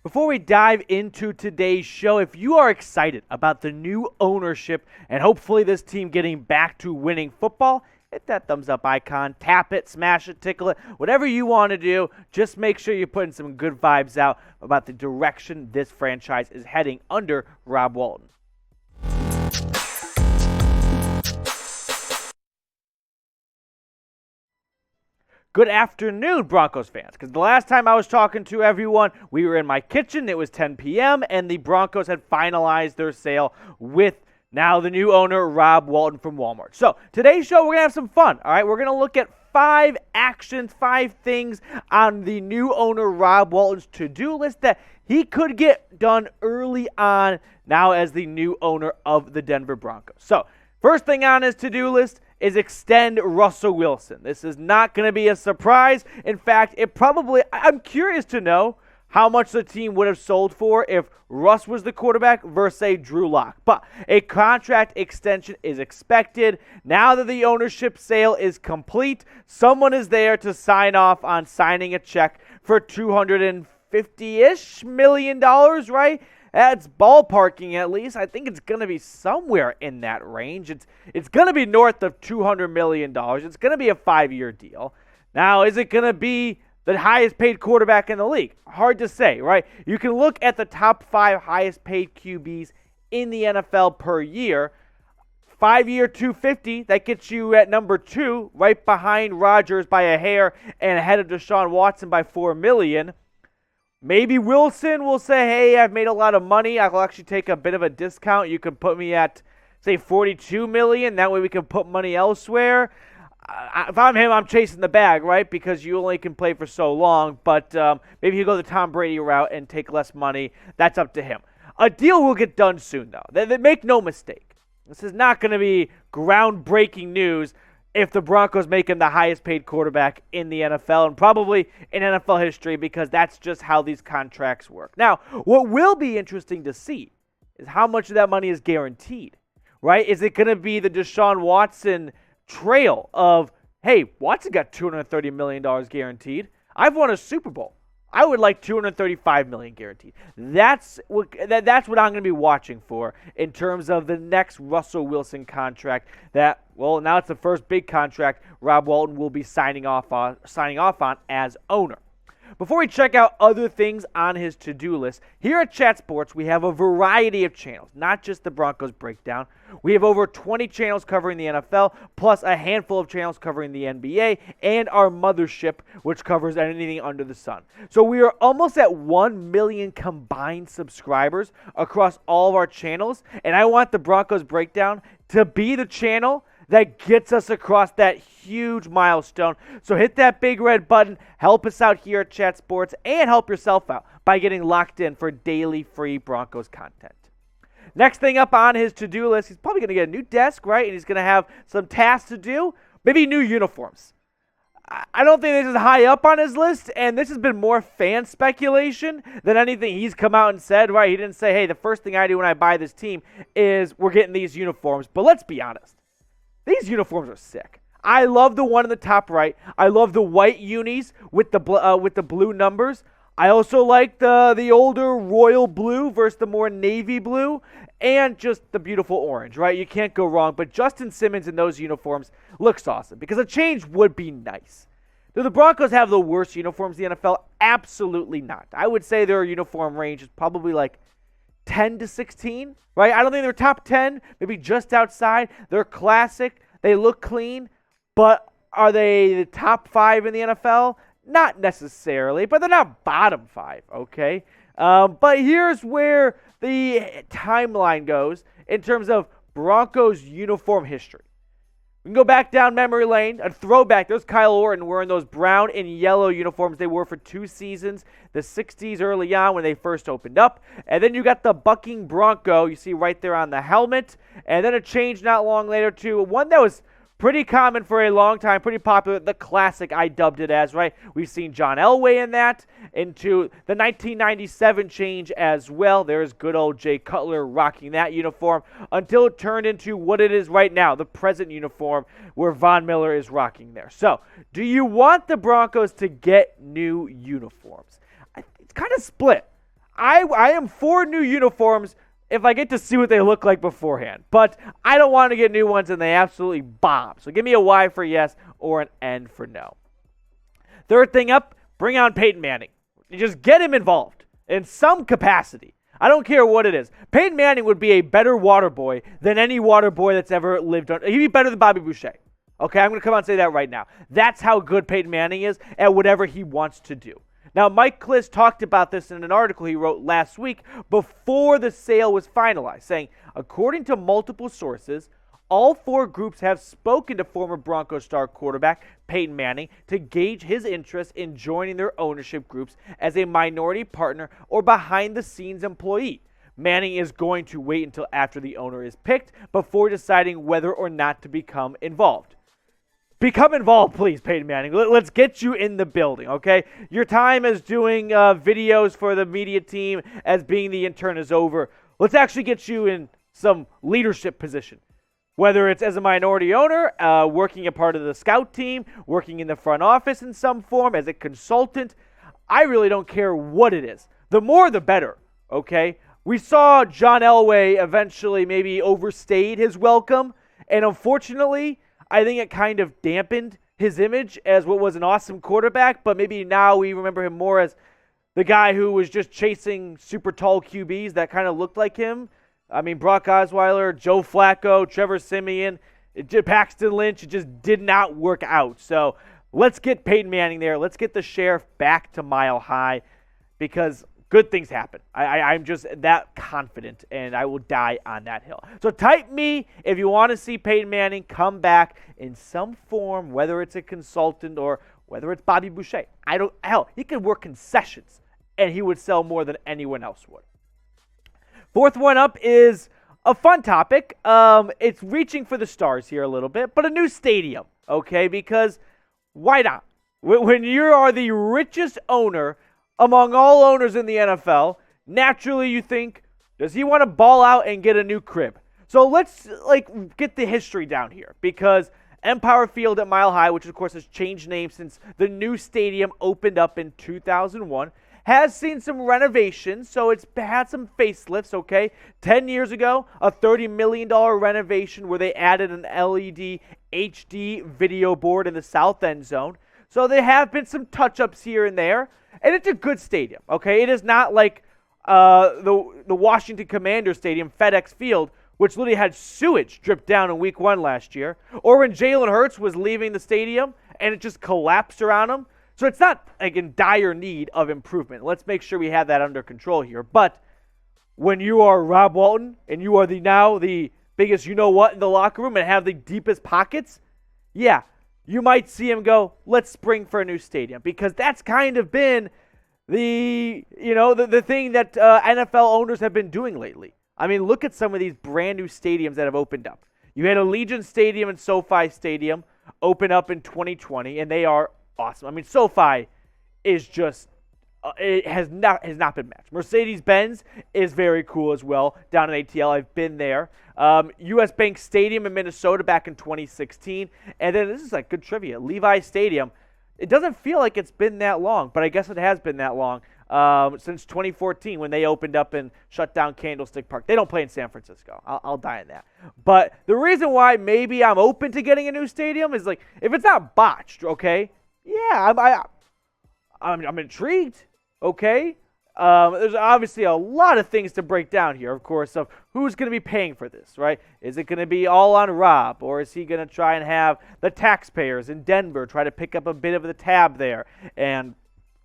Before we dive into today's show, if you are excited about the new ownership and hopefully this team getting back to winning football, hit that thumbs up icon, tap it, smash it, tickle it, whatever you want to do. Just make sure you're putting some good vibes out about the direction this franchise is heading under Rob Walton. Good afternoon, Broncos fans, because the last time I was talking to everyone, we were in my kitchen. It was 10 p.m., and the Broncos had finalized their sale with now the new owner, Rob Walton from Walmart. So today's show, we're going to have some fun, all right? We're going to look at 5 actions, 5 things on the new owner, Rob Walton's to-do list that he could get done early on now as the new owner of the Denver Broncos. So first thing on his to-do list is extend Russell Wilson. This is not going to be a surprise. In fact, I'm curious to know how much the team would have sold for if Russ was the quarterback versus, say, Drew Lock. But a contract extension is expected. Now that the ownership sale is complete, someone is there to sign off on signing a check for $250-ish million, right? That's ballparking at least. I think it's going to be somewhere in that range. It's going to be north of $200 million. It's going to be a 5-year deal. Now, is it going to be the highest paid quarterback in the league? Hard to say, right? You can look at the top 5 highest paid QBs in the NFL per year. 5-year $250, that gets you at number 2, right behind Rodgers by a hair and ahead of Deshaun Watson by $4 million. Maybe Wilson will say, hey, I've made a lot of money. I'll actually take a bit of a discount. You can put me at, say, $42 million. That way we can put money elsewhere. If I'm him, I'm chasing the bag, right? Because you only can play for so long. But maybe he'll go the Tom Brady route and take less money. That's up to him. A deal will get done soon, though. They make no mistake. This is not going to be groundbreaking news if the Broncos make him the highest paid quarterback in the NFL and probably in NFL history, because that's just how these contracts work. Now, what will be interesting to see is how much of that money is guaranteed, right? Is it going to be the Deshaun Watson trail of, hey, Watson got $230 million guaranteed. I've won a Super Bowl. I would like $235 million guaranteed. That's what I'm going to be watching for in terms of the next Russell Wilson contract. That, well, now it's the first big contract Rob Walton will be signing off on as owner. Before we check out other things on his to-do list, here at Chat Sports, we have a variety of channels, not just the Broncos breakdown. We have over 20 channels covering the NFL, plus a handful of channels covering the NBA, and our mothership, which covers anything under the sun. So we are almost at 1 million combined subscribers across all of our channels, and I want the Broncos breakdown to be the channel that gets us across that huge milestone. So hit that big red button, help us out here at Chat Sports, and help yourself out by getting locked in for daily free Broncos content. Next thing up on his to-do list, he's probably going to get a new desk, right? And he's going to have some tasks to do, maybe new uniforms. I don't think this is high up on his list, and this has been more fan speculation than anything he's come out and said, right? He didn't say, hey, the first thing I do when I buy this team is we're getting these uniforms. But let's be honest. These uniforms are sick. I love the one in the top right. I love the white unis with the blue numbers. I also like the older royal blue versus the more navy blue, and just the beautiful orange, right? You can't go wrong. But Justin Simmons in those uniforms looks awesome because a change would be nice. Do the Broncos have the worst uniforms in the NFL? Absolutely not. I would say their uniform range is probably like 10 to 16, right? I don't think they're top 10, maybe just outside. They're classic. They look clean, but are they the top 5 in the NFL? Not necessarily, but they're not bottom 5, okay? But here's where the timeline goes in terms of Broncos uniform history. We can go back down memory lane, a throwback. There's Kyle Orton wearing those brown and yellow uniforms they wore for 2 seasons, the 60s early on when they first opened up. And then you got the bucking Bronco, you see right there on the helmet. And then a change not long later to one that was pretty common for a long time, pretty popular, the classic I dubbed it as, right? We've seen John Elway in that, into the 1997 change as well. There's good old Jay Cutler rocking that uniform until it turned into what it is right now, the present uniform where Von Miller is rocking there. So, do you want the Broncos to get new uniforms? It's kind of split. I am for new uniforms if I get to see what they look like beforehand. But I don't want to get new ones and they absolutely bomb. So give me a Y for yes or an N for no. Third thing up, bring on Peyton Manning. Just get him involved in some capacity. I don't care what it is. Peyton Manning would be a better water boy than any water boy that's ever lived on. He'd be better than Bobby Boucher. Okay, I'm going to come out and say that right now. That's how good Peyton Manning is at whatever he wants to do. Now, Mike Klis talked about this in an article he wrote last week before the sale was finalized, saying, according to multiple sources, all four groups have spoken to former Broncos star quarterback Peyton Manning to gauge his interest in joining their ownership groups as a minority partner or behind-the-scenes employee. Manning is going to wait until after the owner is picked before deciding whether or not to become involved. Become involved, please, Peyton Manning. Let's get you in the building, okay? Your time as doing videos for the media team as being the intern is over. Let's actually get you in some leadership position. Whether it's as a minority owner, working a part of the scout team, working in the front office in some form, as a consultant, I really don't care what it is. The more, the better, okay? We saw John Elway eventually maybe overstayed his welcome, and unfortunately, I think it kind of dampened his image as what was an awesome quarterback, but maybe now we remember him more as the guy who was just chasing super tall QBs that kind of looked like him. I mean, Brock Osweiler, Joe Flacco, Trevor Siemian, Paxton Lynch, it just did not work out. So let's get Peyton Manning there. Let's get the sheriff back to Mile High because good things happen. I'm just that confident, and I will die on that hill. So type me if you want to see Peyton Manning come back in some form, whether it's a consultant or whether it's Bobby Boucher. Hell, he could work concessions, and he would sell more than anyone else would. Fourth one up is a fun topic. It's reaching for the stars here a little bit, but a new stadium, okay? Because why not? When you are the richest owner among all owners in the NFL, naturally you think, does he want to ball out and get a new crib? So let's get the history down here because Empire Field at Mile High, which of course has changed name since the new stadium opened up in 2001, has seen some renovations, so it's had some facelifts, okay? 10 years ago, a $30 million renovation where they added an LED HD video board in the south end zone. So there have been some touch-ups here and there. And it's a good stadium, okay? It is not like the Washington Commanders Stadium, FedEx Field, which literally had sewage drip down in Week 1 last year, or when Jalen Hurts was leaving the stadium and it just collapsed around him. So it's not like in dire need of improvement. Let's make sure we have that under control here. But when you are Rob Walton and you are now the biggest you-know-what in the locker room and have the deepest pockets, yeah, you might see him go, let's spring for a new stadium, because that's kind of been the thing that NFL owners have been doing lately. I mean, look at some of these brand new stadiums that have opened up. You had Allegiant Stadium and SoFi Stadium open up in 2020, and they are awesome. I mean, SoFi is just it has not been matched. Mercedes-Benz is very cool as well down in ATL. I've been there. U.S. Bank Stadium in Minnesota back in 2016. And then this is like good trivia. Levi Stadium. It doesn't feel like it's been that long, but I guess it has been that long since 2014 when they opened up and shut down Candlestick Park. They don't play in San Francisco. I'll die on that. But the reason why maybe I'm open to getting a new stadium is like if it's not botched, okay? Yeah, I'm intrigued. Okay, there's obviously a lot of things to break down here, of course, of who's going to be paying for this, right? Is it going to be all on Rob, or is he going to try and have the taxpayers in Denver try to pick up a bit of the tab there and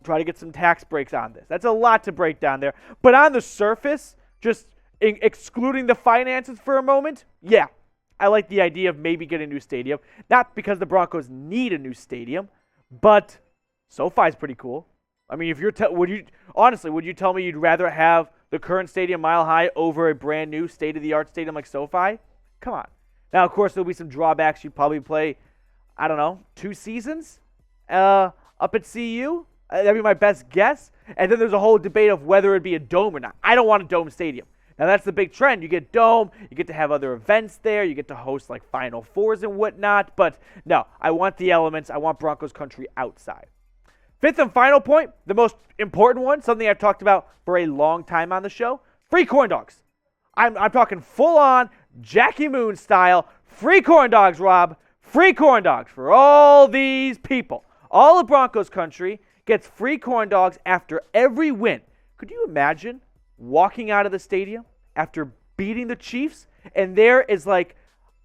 try to get some tax breaks on this? That's a lot to break down there. But on the surface, just excluding the finances for a moment, yeah, I like the idea of maybe getting a new stadium. Not because the Broncos need a new stadium, but SoFi's pretty cool. I mean, if would you tell me you'd rather have the current stadium Mile High over a brand new state-of-the-art stadium like SoFi? Come on. Now, of course, there'll be some drawbacks. You'd probably play, 2 seasons up at CU. That'd be my best guess. And then there's a whole debate of whether it'd be a dome or not. I don't want a dome stadium. Now, that's the big trend. You get dome. You get to have other events there. You get to host like Final Fours and whatnot. But no, I want the elements. I want Broncos Country outside. Fifth and final point, the most important one, something I've talked about for a long time on the show, free corn dogs. I'm talking full-on Jackie Moon style, free corn dogs, Rob. Free corn dogs for all these people. All of Broncos Country gets free corn dogs after every win. Could you imagine walking out of the stadium after beating the Chiefs, and there is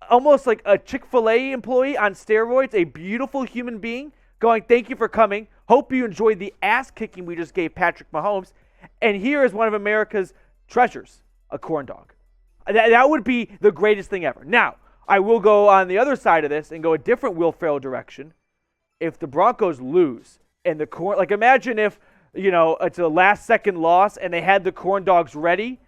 almost like a Chick-fil-A employee on steroids, a beautiful human being, going, thank you for coming. Hope you enjoyed the ass kicking we just gave Patrick Mahomes. And here is one of America's treasures, a corn dog. That would be the greatest thing ever. Now, I will go on the other side of this and go a different Will Ferrell direction. If the Broncos lose and the corn, imagine if, it's a last second loss and they had the corn dogs ready.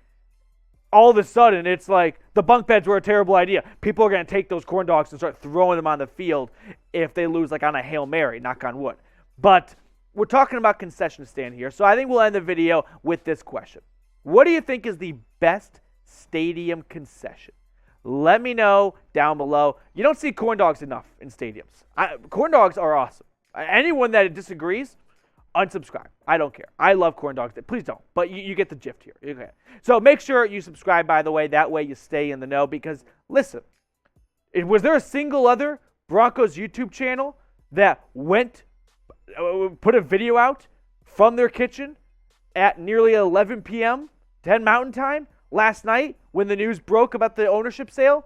All of a sudden, it's like the bunk beds were a terrible idea. People are going to take those corn dogs and start throwing them on the field if they lose, on a Hail Mary, knock on wood. But we're talking about concession stand here, so I think we'll end the video with this question. What do you think is the best stadium concession? Let me know down below. You don't see corn dogs enough in stadiums. Corn dogs are awesome. Anyone that disagrees, unsubscribe. I don't care. I love corn dogs. Please don't. But you get the gist here. Okay. So make sure you subscribe, by the way. That way you stay in the know. Because, listen, was there a single other Broncos YouTube channel that put a video out from their kitchen at nearly 11 p.m., 10 Mountain Time last night when the news broke about the ownership sale?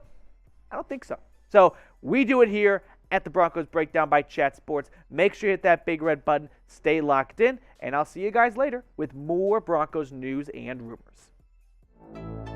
I don't think so. So we do it here at the Broncos Breakdown by Chat Sports. Make sure you hit that big red button. Stay locked in, and I'll see you guys later with more Broncos news and rumors.